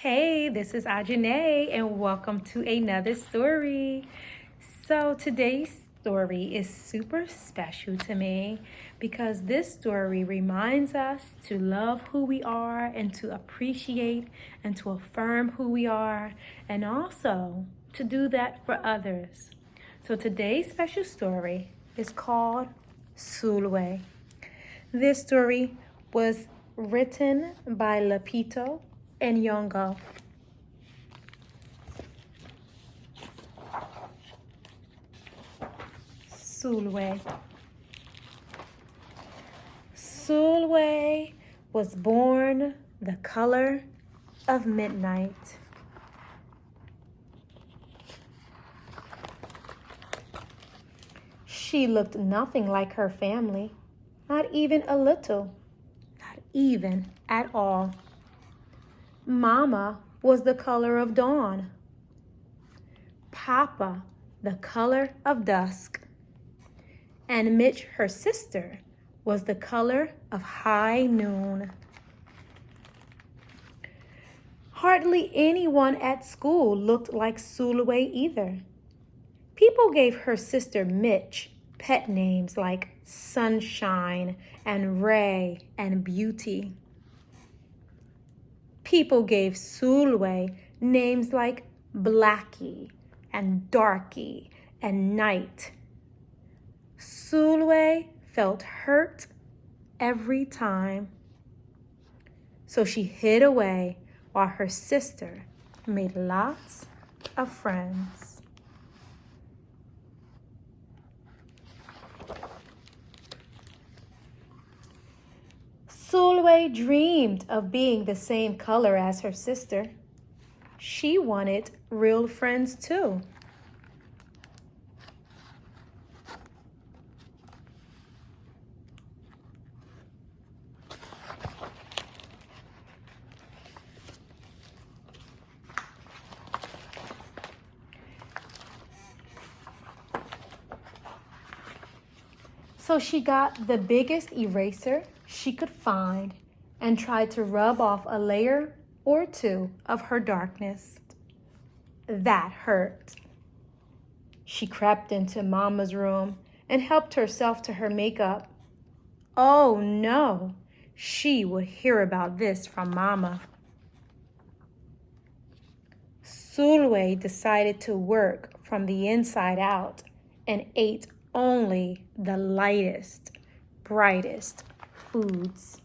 Hey, this is Ajane, and welcome to another story. So, today's story is super special to me because this story reminds us to love who we are and to appreciate and to affirm who we are, and also to do that for others. So, today's special story is called Sulwe. This story was written by Lupita Nyong'o. Sulwe. Sulwe was born the color of midnight. She looked nothing like her family, not even a little, not even at all. Mama was the color of dawn. Papa, the color of dusk. And Mitch, her sister, was the color of high noon. Hardly anyone at school looked like Sulwe either. People gave her sister Mitch pet names like Sunshine and Ray and Beauty. People gave Sulwe names like Blackie and Darky and Night. Sulwe felt hurt every time. So she hid away while her sister made lots of friends. Sulwe dreamed of being the same color as her sister. She wanted real friends too. So she got the biggest eraser she could find and tried to rub off a layer or two of her darkness. That hurt. She crept into Mama's room and helped herself to her makeup. Oh no, she would hear about this from Mama. Sulwe decided to work from the inside out and ate only the lightest, brightest foods.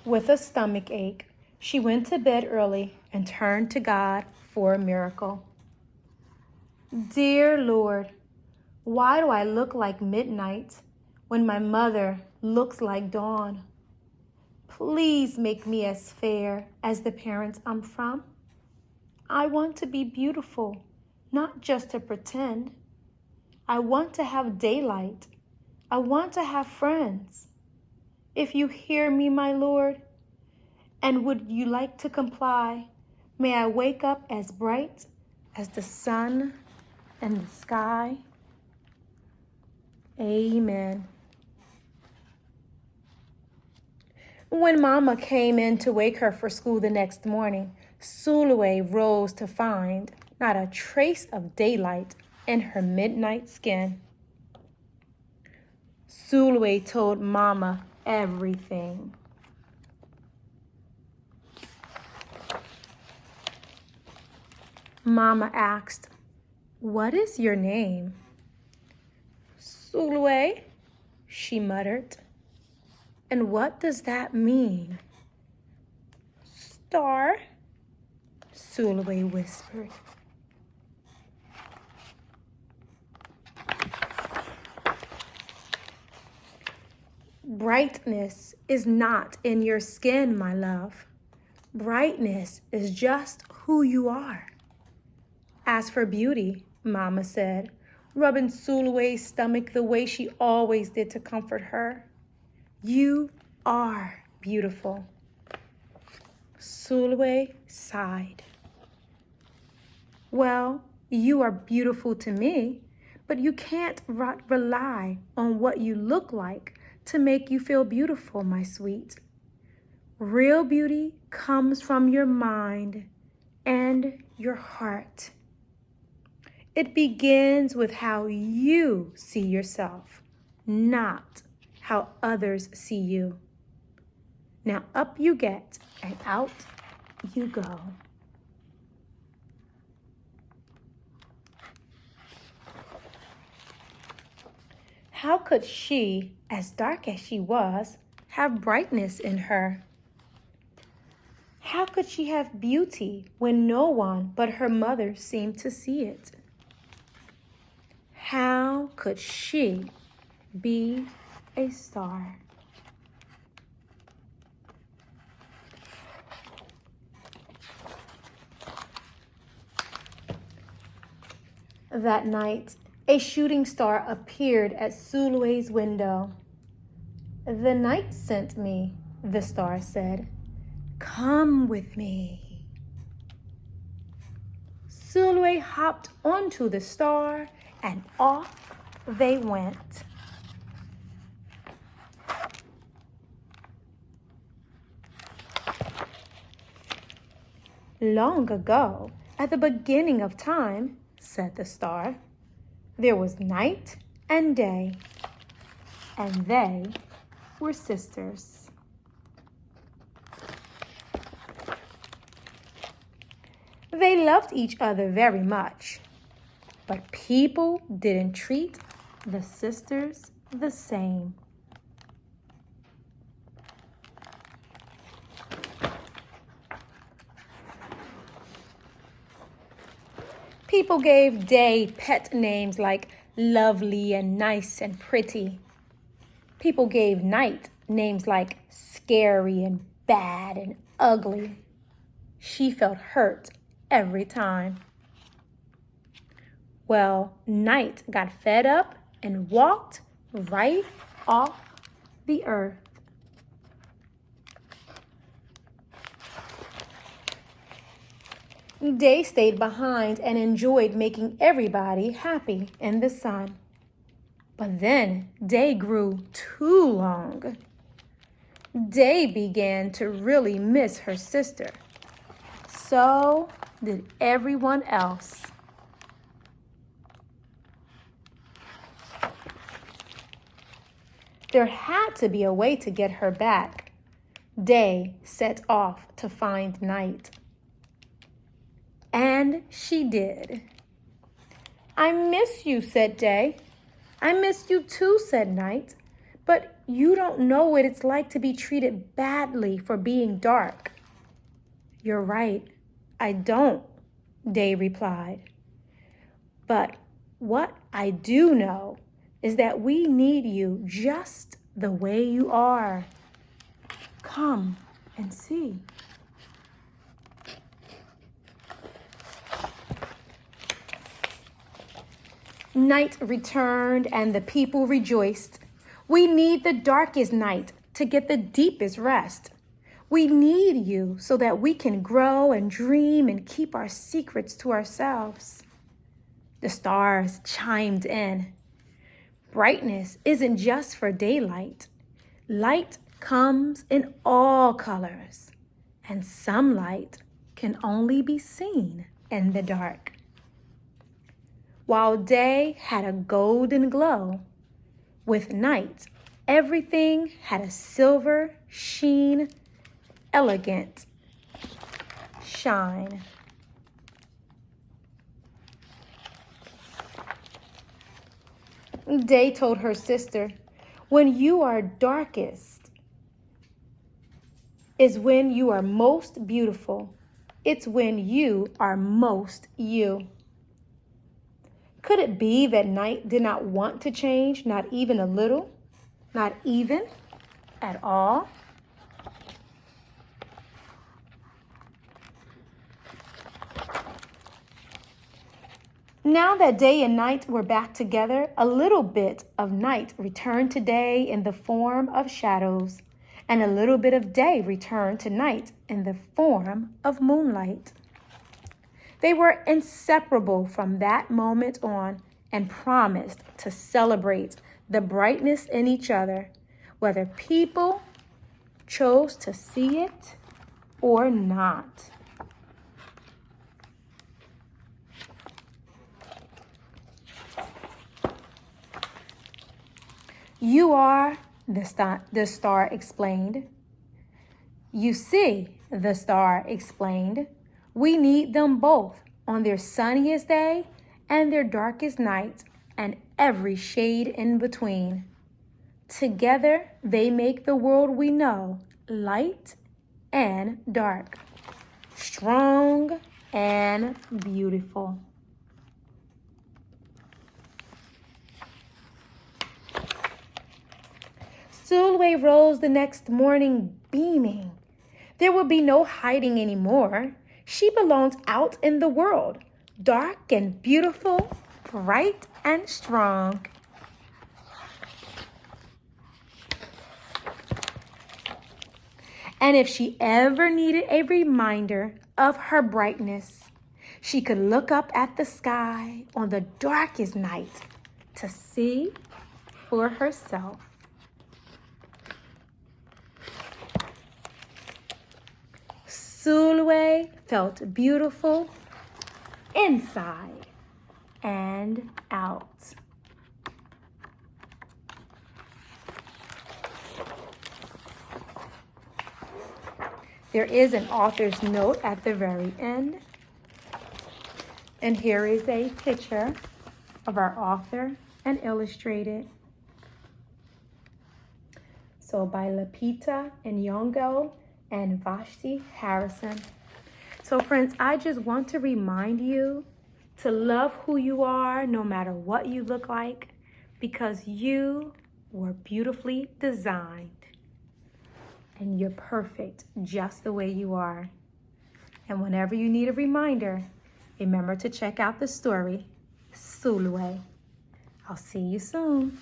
With a stomach ache, she went to bed early and turned to God for a miracle. Dear Lord, why do I look like midnight when my mother looks like dawn? Please make me as fair as the parents I'm from. I want to be beautiful, not just to pretend. I want to have daylight. I want to have friends. If you hear me, my Lord, and would you like to comply, may I wake up as bright as the sun and the sky. Amen. When Mama came in to wake her for school the next morning, Sulwe rose to find not a trace of daylight in her midnight skin. Sulwe told Mama everything. Mama asked, "What is your name?" "Sulwe," she muttered. "And what does that mean?" "Star," Sulwe whispered. Brightness is not in your skin, my love. Brightness is just who you are. As for beauty, Mama said, rubbing Sulwe's stomach the way she always did to comfort her, you are beautiful. Sulwe sighed. Well, you are beautiful to me, But you can't rely on what you look like to make you feel beautiful, my sweet. Real beauty comes from your mind and your heart. It begins with how you see yourself, not how others see you. Now up you get and out you go. How could she, as dark as she was, have brightness in her? How could she have beauty when no one but her mother seemed to see it? How could she be a star? That night, a shooting star appeared at Sulwe's window. "The night sent me," the star said. "Come with me." Sulwe hopped onto the star and off they went. "Long ago, at the beginning of time," said the star, "there was night and day, and they were sisters." They loved each other very much, but people didn't treat the sisters the same. People gave Day pet names like lovely and nice and pretty. People gave Night names like scary and bad and ugly. She felt hurt every time. Well, Night got fed up and walked right off the earth. Day stayed behind and enjoyed making everybody happy in the sun. But then Day grew too long. Day began to really miss her sister. So did everyone else. There had to be a way to get her back. Day set off to find Night. And she did. "I miss you," said Day. "I miss you too," said Night. "But you don't know what it's like to be treated badly for being dark." "You're right, I don't," Day replied. "But what I do know is that we need you just the way you are. Come and see." Night returned and the people rejoiced. "We need the darkest night to get the deepest rest. We need you so that we can grow and dream and keep our secrets to ourselves." The stars chimed in. Brightness isn't just for daylight. Light comes in all colors, and some light can only be seen in the dark. While Day had a golden glow, with Night, everything had a silver sheen, elegant shine. Day told her sister, "When you are darkest is when you are most beautiful. It's when you are most you." Could it be that Night did not want to change, not even a little, not even at all? Now that Day and Night were back together, a little bit of Night returned to Day in the form of shadows, and a little bit of Day returned to Night in the form of moonlight. They were inseparable from that moment on, and promised to celebrate the brightness in each other, whether people chose to see it or not. You are, the star explained. You see, the star explained, we need them both on their sunniest day and their darkest night and every shade in between. Together, they make the world we know light and dark, strong and beautiful. Sulwe rose the next morning beaming. There would be no hiding anymore. She belonged out in the world, dark and beautiful, bright and strong. And if she ever needed a reminder of her brightness, she could look up at the sky on the darkest night to see for herself. Sulwe felt beautiful inside and out. There is an author's note at the very end. And here is a picture of our author and illustrated. So by Lupita Nyong'o and Vashti Harrison. So friends, I just want to remind you to love who you are no matter what you look like, because you were beautifully designed and you're perfect just the way you are. And whenever you need a reminder, remember to check out the story, Sulwe. I'll see you soon.